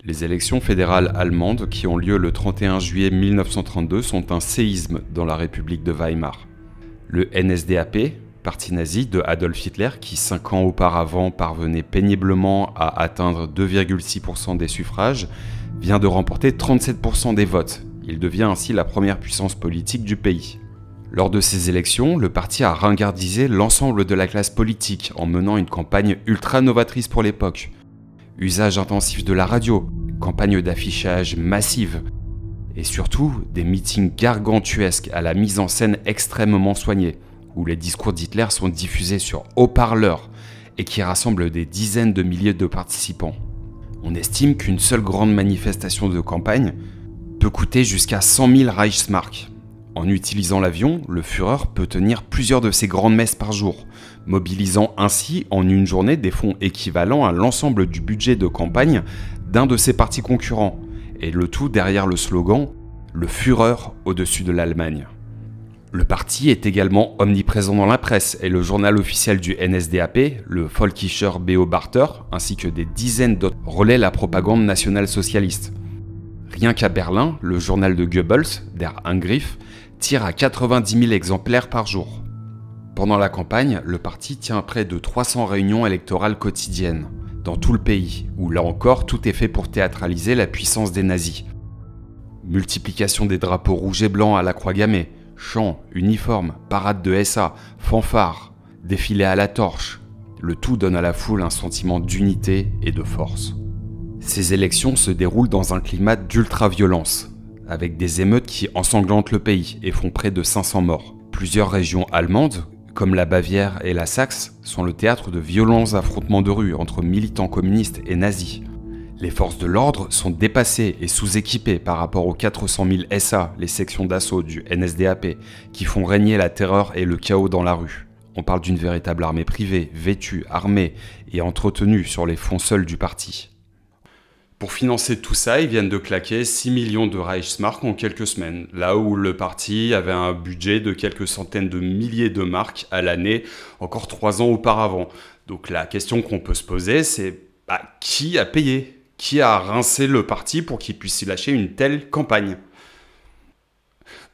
Les élections fédérales allemandes qui ont lieu le 31 juillet 1932 sont un séisme dans la République de Weimar. Le NSDAP, parti nazi de Adolf Hitler, qui 5 ans auparavant parvenait péniblement à atteindre 2,6% des suffrages, vient de remporter 37% des votes. Il devient ainsi la première puissance politique du pays. Lors de ces élections, le parti a ringardisé l'ensemble de la classe politique en menant une campagne ultra novatrice pour l'époque. Usage intensif de la radio, campagne d'affichage massive, et surtout des meetings gargantuesques à la mise en scène extrêmement soignée, où les discours d'Hitler sont diffusés sur haut-parleurs et qui rassemblent des dizaines de milliers de participants. On estime qu'une seule grande manifestation de campagne peut coûter jusqu'à 100 000 Reichsmark. En utilisant l'avion, le Führer peut tenir plusieurs de ses grandes messes par jour, mobilisant ainsi en une journée des fonds équivalents à l'ensemble du budget de campagne d'un de ses partis concurrents, et le tout derrière le slogan « Le Führer au-dessus de l'Allemagne ». Le parti est également omniprésent dans la presse et le journal officiel du NSDAP, le Völkischer Beobachter, ainsi que des dizaines d'autres relaient la propagande nationale-socialiste. Rien qu'à Berlin, le journal de Goebbels, Der Angriff, tire à 90 000 exemplaires par jour. Pendant la campagne, le parti tient près de 300 réunions électorales quotidiennes, dans tout le pays, où là encore tout est fait pour théâtraliser la puissance des nazis. Multiplication des drapeaux rouges et blancs à la croix gammée, chants, uniformes, parades de SA, fanfares, défilés à la torche. Le tout donne à la foule un sentiment d'unité et de force. Ces élections se déroulent dans un climat d'ultra-violence, avec des émeutes qui ensanglantent le pays et font près de 500 morts. Plusieurs régions allemandes, comme la Bavière et la Saxe, sont le théâtre de violents affrontements de rue entre militants communistes et nazis. Les forces de l'ordre sont dépassées et sous-équipées par rapport aux 400 000 SA, les sections d'assaut du NSDAP, qui font régner la terreur et le chaos dans la rue. On parle d'une véritable armée privée, vêtue, armée et entretenue sur les fonds seuls du parti. Pour financer tout ça, ils viennent de claquer 6 millions de Reichsmark en quelques semaines, là où le parti avait un budget de quelques centaines de milliers de marks à l'année, encore 3 ans auparavant. Donc la question qu'on peut se poser, c'est qui a payé ? Qui a rincé le parti pour qu'il puisse y lâcher une telle campagne ?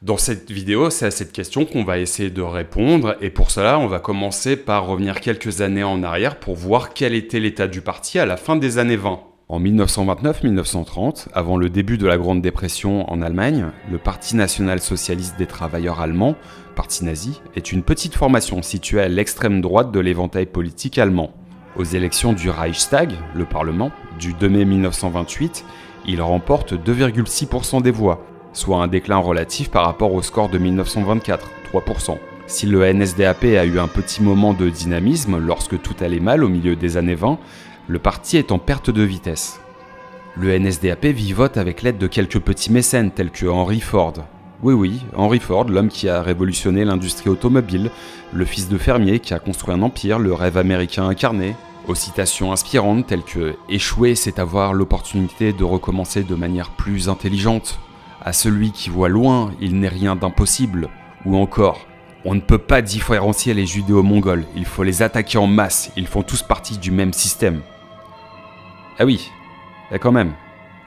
Dans cette vidéo, c'est à cette question qu'on va essayer de répondre, et pour cela, on va commencer par revenir quelques années en arrière pour voir quel était l'état du parti à la fin des années 20. En 1929-1930, avant le début de la Grande Dépression en Allemagne, le Parti national-socialiste des travailleurs allemands, parti nazi, est une petite formation située à l'extrême droite de l'éventail politique allemand. Aux élections du Reichstag, le Parlement, du 2 mai 1928, il remporte 2,6% des voix, soit un déclin relatif par rapport au score de 1924, 3%. Si le NSDAP a eu un petit moment de dynamisme lorsque tout allait mal au milieu des années 20, le parti est en perte de vitesse. Le NSDAP vivote avec l'aide de quelques petits mécènes tels que Henry Ford. Oui, Henry Ford, l'homme qui a révolutionné l'industrie automobile, le fils de fermier qui a construit un empire, le rêve américain incarné, aux citations inspirantes telles que « Échouer, c'est avoir l'opportunité de recommencer de manière plus intelligente »,« À celui qui voit loin, il n'est rien d'impossible », ou encore « On ne peut pas différencier les judéo-mongols, il faut les attaquer en masse, ils font tous partie du même système ». Ah oui, quand même.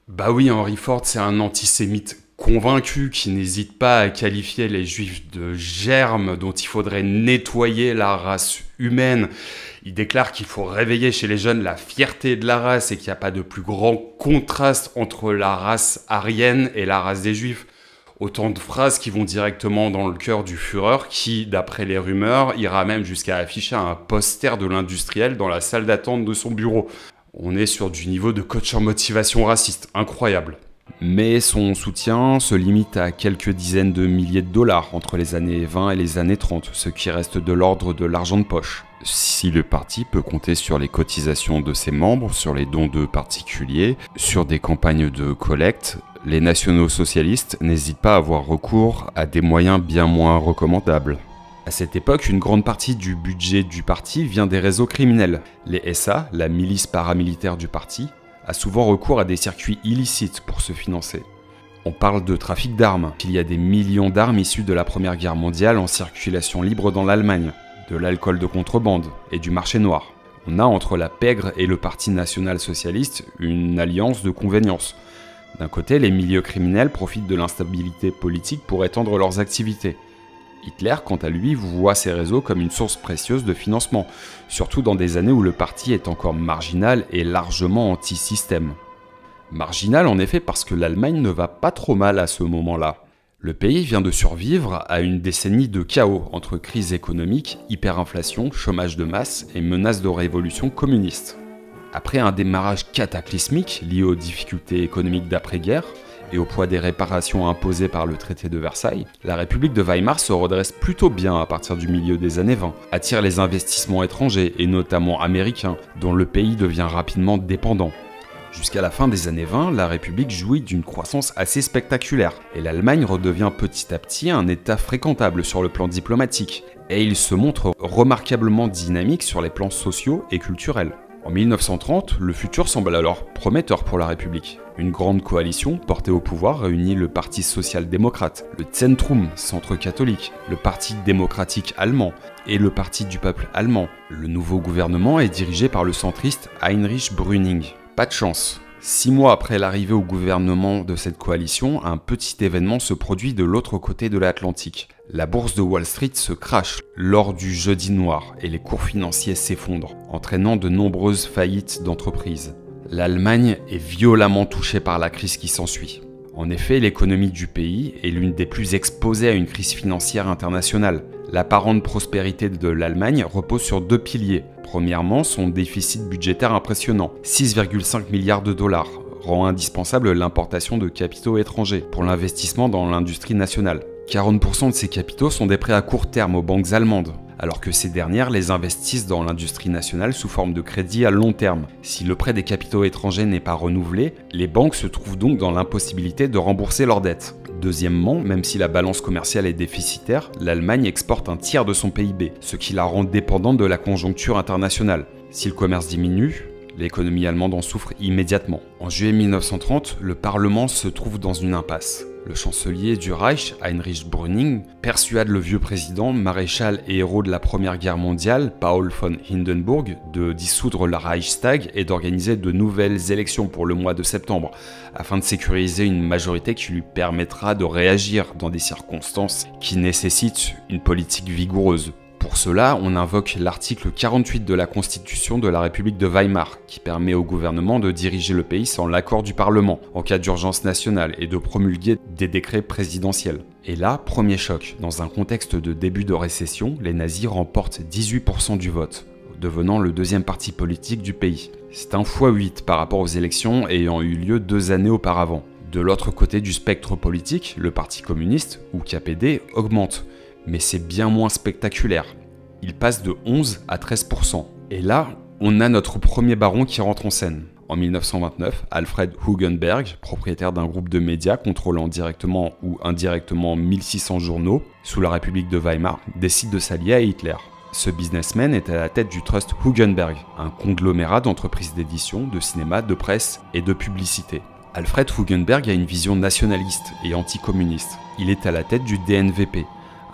Bah oui, Henry Ford, c'est un antisémite convaincu qui n'hésite pas à qualifier les juifs de germes dont il faudrait nettoyer la race humaine. Il déclare qu'il faut réveiller chez les jeunes la fierté de la race et qu'il n'y a pas de plus grand contraste entre la race aryenne et la race des juifs. Autant de phrases qui vont directement dans le cœur du Führer qui, d'après les rumeurs, ira même jusqu'à afficher un poster de l'industriel dans la salle d'attente de son bureau. On est sur du niveau de coach en motivation raciste, incroyable. Mais son soutien se limite à quelques dizaines de milliers de dollars entre les années 20 et les années 30, ce qui reste de l'ordre de l'argent de poche. Si le parti peut compter sur les cotisations de ses membres, sur les dons de particuliers, sur des campagnes de collecte, les nationaux-socialistes n'hésitent pas à avoir recours à des moyens bien moins recommandables. À cette époque, une grande partie du budget du parti vient des réseaux criminels. Les SA, la milice paramilitaire du parti, a souvent recours à des circuits illicites pour se financer. On parle de trafic d'armes. Il y a des millions d'armes issues de la Première Guerre mondiale en circulation libre dans l'Allemagne, de l'alcool de contrebande et du marché noir. On a entre la pègre et le Parti national-socialiste une alliance de convénience. D'un côté, les milieux criminels profitent de l'instabilité politique pour étendre leurs activités. Hitler, quant à lui, voit ces réseaux comme une source précieuse de financement, surtout dans des années où le parti est encore marginal et largement anti-système. Marginal en effet parce que l'Allemagne ne va pas trop mal à ce moment-là. Le pays vient de survivre à une décennie de chaos entre crise économique, hyperinflation, chômage de masse et menace de révolution communiste. Après un démarrage cataclysmique lié aux difficultés économiques d'après-guerre et au poids des réparations imposées par le traité de Versailles, la République de Weimar se redresse plutôt bien à partir du milieu des années 20, attire les investissements étrangers et notamment américains, dont le pays devient rapidement dépendant. Jusqu'à la fin des années 20, la République jouit d'une croissance assez spectaculaire et l'Allemagne redevient petit à petit un État fréquentable sur le plan diplomatique et il se montre remarquablement dynamique sur les plans sociaux et culturels. En 1930, le futur semble alors prometteur pour la République. Une grande coalition portée au pouvoir réunit le Parti social-démocrate, le Zentrum, centre catholique, le Parti démocratique allemand et le Parti du peuple allemand. Le nouveau gouvernement est dirigé par le centriste Heinrich Brüning. Pas de chance. 6 mois après l'arrivée au gouvernement de cette coalition, un petit événement se produit de l'autre côté de l'Atlantique. La bourse de Wall Street se crache lors du jeudi noir et les cours financiers s'effondrent, entraînant de nombreuses faillites d'entreprises. L'Allemagne est violemment touchée par la crise qui s'ensuit. En effet, l'économie du pays est l'une des plus exposées à une crise financière internationale. L'apparente prospérité de l'Allemagne repose sur 2 piliers. Premièrement, son déficit budgétaire impressionnant, 6,5 milliards de dollars, rend indispensable l'importation de capitaux étrangers pour l'investissement dans l'industrie nationale. 40% de ces capitaux sont des prêts à court terme aux banques allemandes, alors que ces dernières les investissent dans l'industrie nationale sous forme de crédit à long terme. Si le prêt des capitaux étrangers n'est pas renouvelé, les banques se trouvent donc dans l'impossibilité de rembourser leurs dettes. Deuxièmement, même si la balance commerciale est déficitaire, l'Allemagne exporte un tiers de son PIB, ce qui la rend dépendante de la conjoncture internationale. Si le commerce diminue, l'économie allemande en souffre immédiatement. En juillet 1930, le Parlement se trouve dans une impasse. Le chancelier du Reich, Heinrich Brüning, persuade le vieux président, maréchal et héros de la Première Guerre mondiale, Paul von Hindenburg, de dissoudre le Reichstag et d'organiser de nouvelles élections pour le mois de septembre, afin de sécuriser une majorité qui lui permettra de réagir dans des circonstances qui nécessitent une politique vigoureuse. Pour cela, on invoque l'article 48 de la Constitution de la République de Weimar, qui permet au gouvernement de diriger le pays sans l'accord du Parlement, en cas d'urgence nationale, et de promulguer des décrets présidentiels. Et là, premier choc, dans un contexte de début de récession, les nazis remportent 18% du vote, devenant le deuxième parti politique du pays. C'est un x8 par rapport aux élections ayant eu lieu 2 années auparavant. De l'autre côté du spectre politique, le Parti communiste, ou KPD, augmente. Mais c'est bien moins spectaculaire. Il passe de 11 à 13%. Et là, on a notre premier baron qui rentre en scène. En 1929, Alfred Hugenberg, propriétaire d'un groupe de médias contrôlant directement ou indirectement 1600 journaux sous la République de Weimar, décide de s'allier à Hitler. Ce businessman est à la tête du Trust Hugenberg, un conglomérat d'entreprises d'édition, de cinéma, de presse et de publicité. Alfred Hugenberg a une vision nationaliste et anticommuniste. Il est à la tête du DNVP,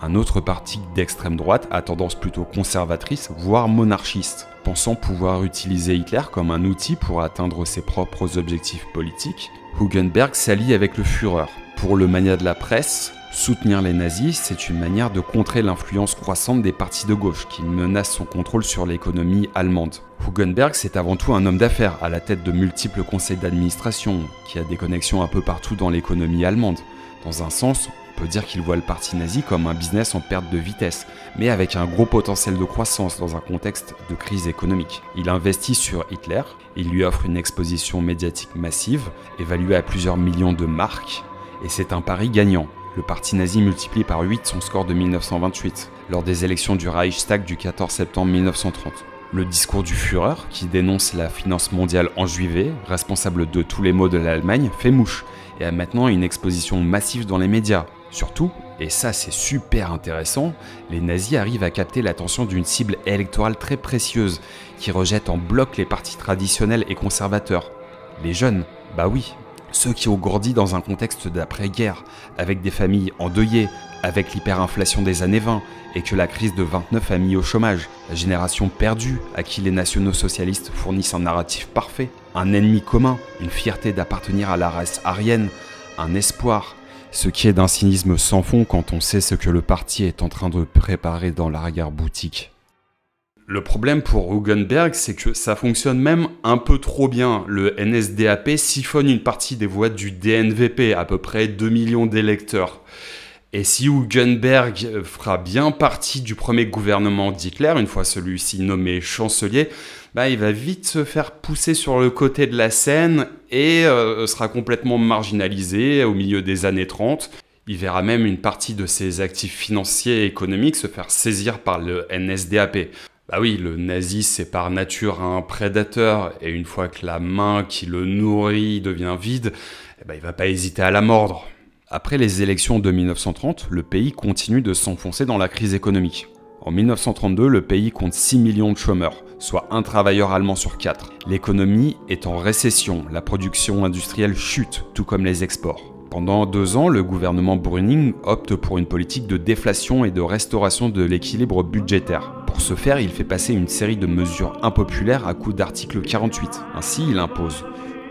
un autre parti d'extrême droite à tendance plutôt conservatrice, voire monarchiste. Pensant pouvoir utiliser Hitler comme un outil pour atteindre ses propres objectifs politiques, Hugenberg s'allie avec le Führer. Pour le mania de la presse, soutenir les nazis, c'est une manière de contrer l'influence croissante des partis de gauche qui menacent son contrôle sur l'économie allemande. Hugenberg, c'est avant tout un homme d'affaires à la tête de multiples conseils d'administration, qui a des connexions un peu partout dans l'économie allemande. Dans un sens, on peut dire qu'il voit le parti nazi comme un business en perte de vitesse, mais avec un gros potentiel de croissance dans un contexte de crise économique. Il investit sur Hitler, il lui offre une exposition médiatique massive, évaluée à plusieurs millions de marks, et c'est un pari gagnant. Le parti nazi multiplie par 8 son score de 1928, lors des élections du Reichstag du 14 septembre 1930. Le discours du Führer, qui dénonce la finance mondiale enjuivée, responsable de tous les maux de l'Allemagne, fait mouche, et a maintenant une exposition massive dans les médias. Surtout, et ça c'est super intéressant, les nazis arrivent à capter l'attention d'une cible électorale très précieuse, qui rejette en bloc les partis traditionnels et conservateurs. Les jeunes, bah oui, Ceux qui ont grandi dans un contexte d'après-guerre, avec des familles endeuillées, avec l'hyperinflation des années 20 et que la crise de 29 a mis au chômage, la génération perdue à qui les nationaux-socialistes fournissent un narratif parfait, un ennemi commun, une fierté d'appartenir à la race aryenne, un espoir, ce qui est d'un cynisme sans fond quand on sait ce que le parti est en train de préparer dans l'arrière-boutique. Le problème pour Hugenberg, c'est que ça fonctionne même un peu trop bien. Le NSDAP siphonne une partie des voix du DNVP, à peu près 2 millions d'électeurs. Et si Hugenberg fera bien partie du premier gouvernement d'Hitler, une fois celui-ci nommé chancelier, il va vite se faire pousser sur le côté de la scène et sera complètement marginalisé au milieu des années 30. Il verra même une partie de ses actifs financiers et économiques se faire saisir par le NSDAP. Oui, le nazi, c'est par nature un prédateur, et une fois que la main qui le nourrit devient vide, il va pas hésiter à la mordre. Après les élections de 1930, le pays continue de s'enfoncer dans la crise économique. En 1932, le pays compte 6 millions de chômeurs, soit un travailleur allemand sur 4. L'économie est en récession, la production industrielle chute, tout comme les exports. Pendant 2 ans, le gouvernement Brüning opte pour une politique de déflation et de restauration de l'équilibre budgétaire. Pour ce faire, il fait passer une série de mesures impopulaires à coup d'article 48. Ainsi, il impose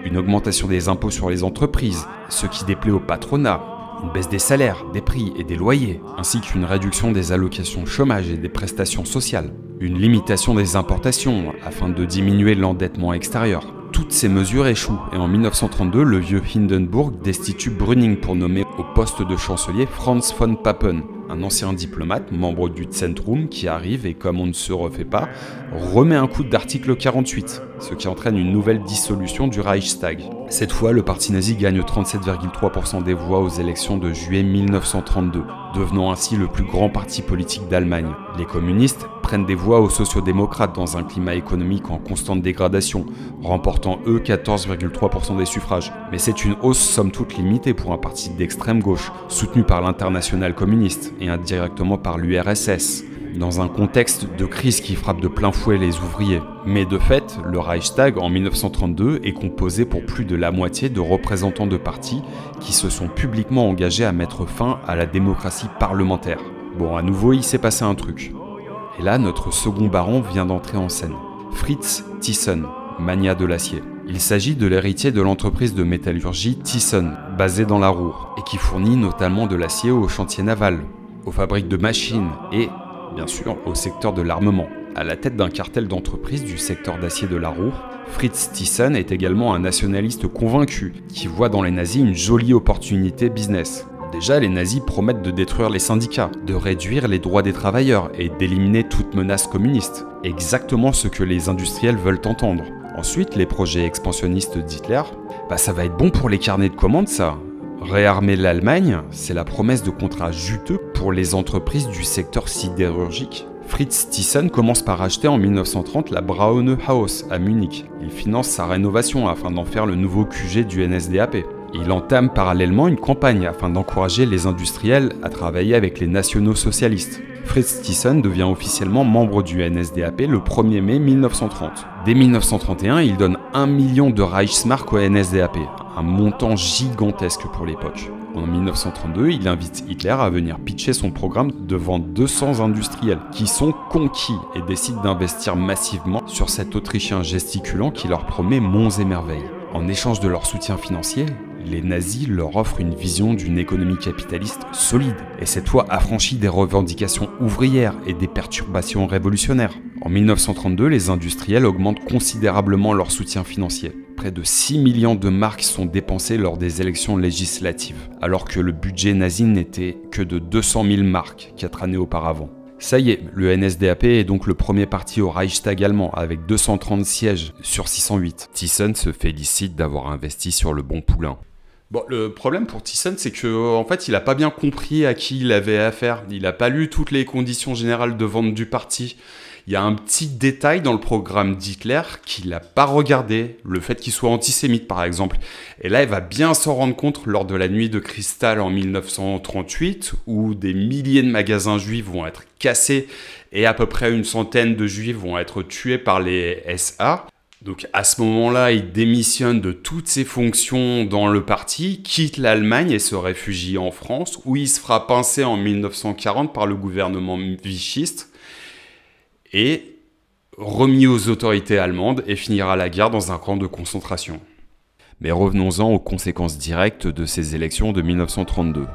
une augmentation des impôts sur les entreprises, ce qui déplaît au patronat, une baisse des salaires, des prix et des loyers, ainsi qu'une réduction des allocations chômage et des prestations sociales, une limitation des importations afin de diminuer l'endettement extérieur. Toutes ces mesures échouent et en 1932, le vieux Hindenburg destitue Brüning pour nommer au poste de chancelier Franz von Papen, un ancien diplomate, membre du Zentrum, qui arrive et, comme on ne se refait pas, remet un coup d'article 48, ce qui entraîne une nouvelle dissolution du Reichstag. Cette fois, le parti nazi gagne 37,3% des voix aux élections de juillet 1932, devenant ainsi le plus grand parti politique d'Allemagne. Les communistes prennent des voix aux sociodémocrates dans un climat économique en constante dégradation, remportant eux 14,3% des suffrages. Mais c'est une hausse somme toute limitée pour un parti d'extrême gauche, soutenu par l'Internationale communiste et indirectement par l'URSS, dans un contexte de crise qui frappe de plein fouet les ouvriers. Mais de fait, le Reichstag en 1932 est composé pour plus de la moitié de représentants de partis qui se sont publiquement engagés à mettre fin à la démocratie parlementaire. Bon, à nouveau, il s'est passé un truc. Et là, notre second baron vient d'entrer en scène. Fritz Thyssen, magnat de l'acier. Il s'agit de l'héritier de l'entreprise de métallurgie Thyssen, basée dans la Ruhr, et qui fournit notamment de l'acier aux chantiers navals, aux fabriques de machines et, bien sûr, au secteur de l'armement. À la tête d'un cartel d'entreprises du secteur d'acier de la Ruhr, Fritz Thyssen est également un nationaliste convaincu qui voit dans les nazis une jolie opportunité business. Déjà, les nazis promettent de détruire les syndicats, de réduire les droits des travailleurs et d'éliminer toute menace communiste. Exactement ce que les industriels veulent entendre. Ensuite, les projets expansionnistes d'Hitler, ça va être bon pour les carnets de commandes, ça. Réarmer l'Allemagne, c'est la promesse de contrats juteux pour les entreprises du secteur sidérurgique. Fritz Thyssen commence par acheter en 1930 la Braune Haus à Munich. Il finance sa rénovation afin d'en faire le nouveau QG du NSDAP. Il entame parallèlement une campagne afin d'encourager les industriels à travailler avec les nationaux socialistes. Fritz Thyssen devient officiellement membre du NSDAP le 1er mai 1930. Dès 1931, il donne 1 million de Reichsmark au NSDAP, un montant gigantesque pour l'époque. En 1932, il invite Hitler à venir pitcher son programme devant 200 industriels qui sont conquis et décident d'investir massivement sur cet Autrichien gesticulant qui leur promet monts et merveilles. En échange de leur soutien financier, les nazis leur offrent une vision d'une économie capitaliste solide, et cette fois affranchie des revendications ouvrières et des perturbations révolutionnaires. En 1932, les industriels augmentent considérablement leur soutien financier. Près de 6 millions de marks sont dépensés lors des élections législatives, alors que le budget nazi n'était que de 200 000 marks 4 années auparavant. Ça y est, le NSDAP est donc le premier parti au Reichstag allemand, avec 230 sièges sur 608. Thyssen se félicite d'avoir investi sur le bon poulain. Bon, le problème pour Thyssen, c'est qu'en fait, il n'a pas bien compris à qui il avait affaire. Il n'a pas lu toutes les conditions générales de vente du parti. Il y a un petit détail dans le programme d'Hitler qu'il n'a pas regardé, le fait qu'il soit antisémite par exemple. Et là, il va bien s'en rendre compte lors de la nuit de cristal en 1938, où des milliers de magasins juifs vont être cassés et à peu près une centaine de juifs vont être tués par les SA. Donc à ce moment-là, il démissionne de toutes ses fonctions dans le parti, quitte l'Allemagne et se réfugie en France, où il se fera pincer en 1940 par le gouvernement vichiste et remis aux autorités allemandes et finira la guerre dans un camp de concentration. Mais revenons-en aux conséquences directes de ces élections de 1932.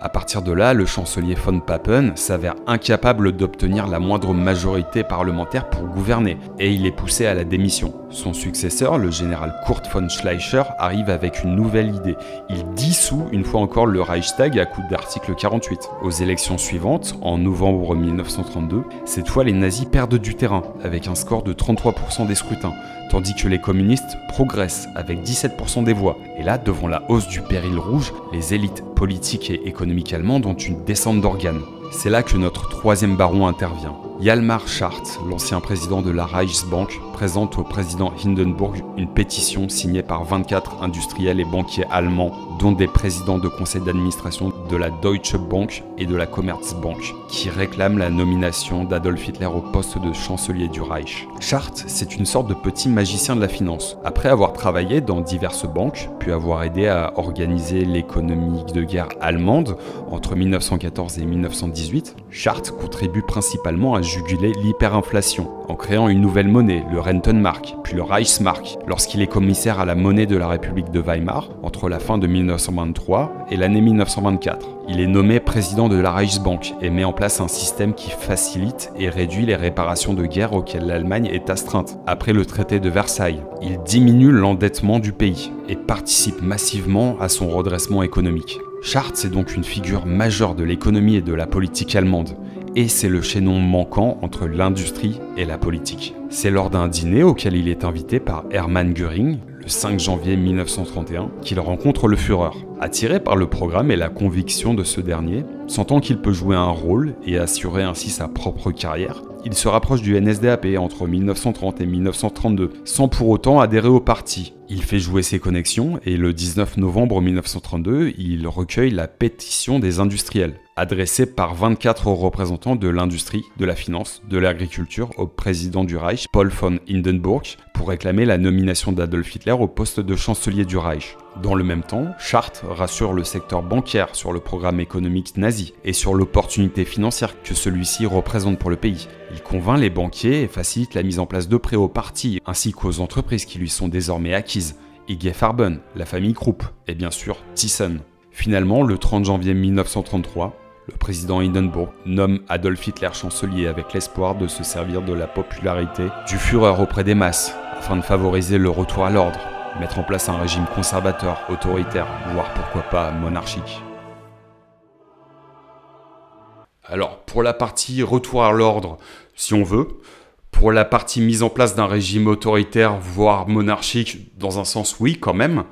À partir de là, le chancelier von Papen s'avère incapable d'obtenir la moindre majorité parlementaire pour gouverner, et il est poussé à la démission. Son successeur, le général Kurt von Schleicher, arrive avec une nouvelle idée. Il dissout une fois encore le Reichstag à coup d'article 48. Aux élections suivantes, en novembre 1932, cette fois les nazis perdent du terrain, avec un score de 33% des scrutins, tandis que les communistes progressent avec 17% des voix. Et là, devant la hausse du péril rouge, les élites politiques et économiques allemandes ont une descente d'organes. C'est là que notre troisième baron intervient. Hjalmar Schacht, l'ancien président de la Reichsbank, présente au président Hindenburg une pétition signée par 24 industriels et banquiers allemands, dont des présidents de conseil d'administration de la Deutsche Bank et de la Commerzbank, qui réclament la nomination d'Adolf Hitler au poste de chancelier du Reich. Schacht, c'est une sorte de petit magicien de la finance. Après avoir travaillé dans diverses banques, puis avoir aidé à organiser l'économie de guerre allemande entre 1914 et 1918, Schacht contribue principalement à juguler l'hyperinflation en créant une nouvelle monnaie, le Rentenmark, puis le Reichsmark, lorsqu'il est commissaire à la monnaie de la République de Weimar entre la fin de 1923 et l'année 1924. Il est nommé président de la Reichsbank et met en place un système qui facilite et réduit les réparations de guerre auxquelles l'Allemagne est astreinte. Après le traité de Versailles, il diminue l'endettement du pays et participe massivement à son redressement économique. Schacht, c'est donc une figure majeure de l'économie et de la politique allemande. Et c'est le chaînon manquant entre l'industrie et la politique. C'est lors d'un dîner auquel il est invité par Hermann Göring, le 5 janvier 1931, qu'il rencontre le Führer. Attiré par le programme et la conviction de ce dernier, sentant qu'il peut jouer un rôle et assurer ainsi sa propre carrière, il se rapproche du NSDAP entre 1930 et 1932, sans pour autant adhérer au parti. Il fait jouer ses connexions et le 19 novembre 1932, il recueille la pétition des industriels, adressée par 24 représentants de l'industrie, de la finance, de l'agriculture au président du Reich, Paul von Hindenburg, pour réclamer la nomination d'Adolf Hitler au poste de chancelier du Reich. Dans le même temps, Schacht rassure le secteur bancaire sur le programme économique nazi et sur l'opportunité financière que celui-ci représente pour le pays. Il convainc les banquiers et facilite la mise en place de prêts au parti ainsi qu'aux entreprises qui lui sont désormais acquises, IG Farben, la famille Krupp et bien sûr Thyssen. Finalement, le 30 janvier 1933, le président Hindenburg nomme Adolf Hitler chancelier avec l'espoir de se servir de la popularité du Führer auprès des masses afin de favoriser le retour à l'ordre, mettre en place un régime conservateur, autoritaire, voire pourquoi pas monarchique. Alors, pour la partie retour à l'ordre, si on veut, pour la partie mise en place d'un régime autoritaire, voire monarchique, dans un sens oui quand même,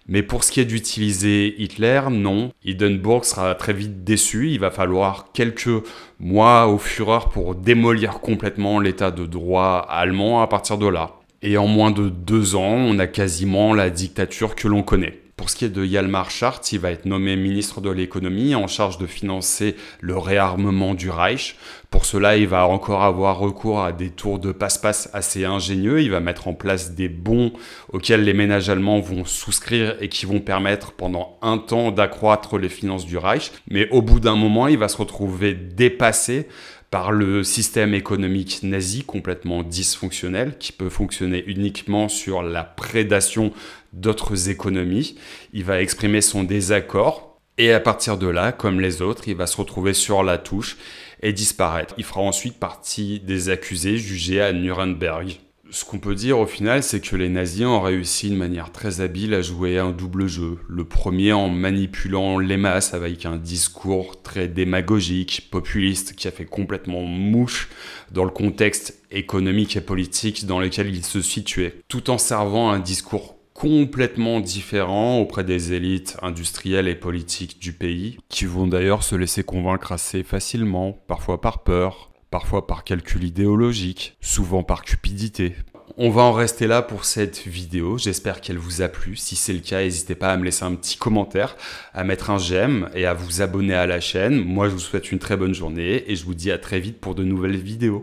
mais pour ce qui est d'utiliser Hitler, non. Hindenburg sera très vite déçu, il va falloir quelques mois au Führer pour démolir complètement l'état de droit allemand à partir de là. Et en moins de 2 ans, on a quasiment la dictature que l'on connaît. Pour ce qui est de Hjalmar Schacht, il va être nommé ministre de l'économie en charge de financer le réarmement du Reich. Pour cela, il va encore avoir recours à des tours de passe-passe assez ingénieux. Il va mettre en place des bons auxquels les ménages allemands vont souscrire et qui vont permettre pendant un temps d'accroître les finances du Reich. Mais au bout d'un moment, il va se retrouver dépassé par le système économique nazi complètement dysfonctionnel qui peut fonctionner uniquement sur la prédation d'autres économies. Il va exprimer son désaccord et à partir de là, comme les autres, il va se retrouver sur la touche et disparaître. Il fera ensuite partie des accusés jugés à Nuremberg. Ce qu'on peut dire au final, c'est que les nazis ont réussi de manière très habile à jouer un double jeu. Le premier en manipulant les masses avec un discours très démagogique, populiste, qui a fait complètement mouche dans le contexte économique et politique dans lequel il se situait, tout en servant un discours complètement différent auprès des élites industrielles et politiques du pays, qui vont d'ailleurs se laisser convaincre assez facilement, parfois par peur, parfois par calcul idéologique, souvent par cupidité. On va en rester là pour cette vidéo, j'espère qu'elle vous a plu. Si c'est le cas, n'hésitez pas à me laisser un petit commentaire, à mettre un j'aime et à vous abonner à la chaîne. Moi, je vous souhaite une très bonne journée et je vous dis à très vite pour de nouvelles vidéos.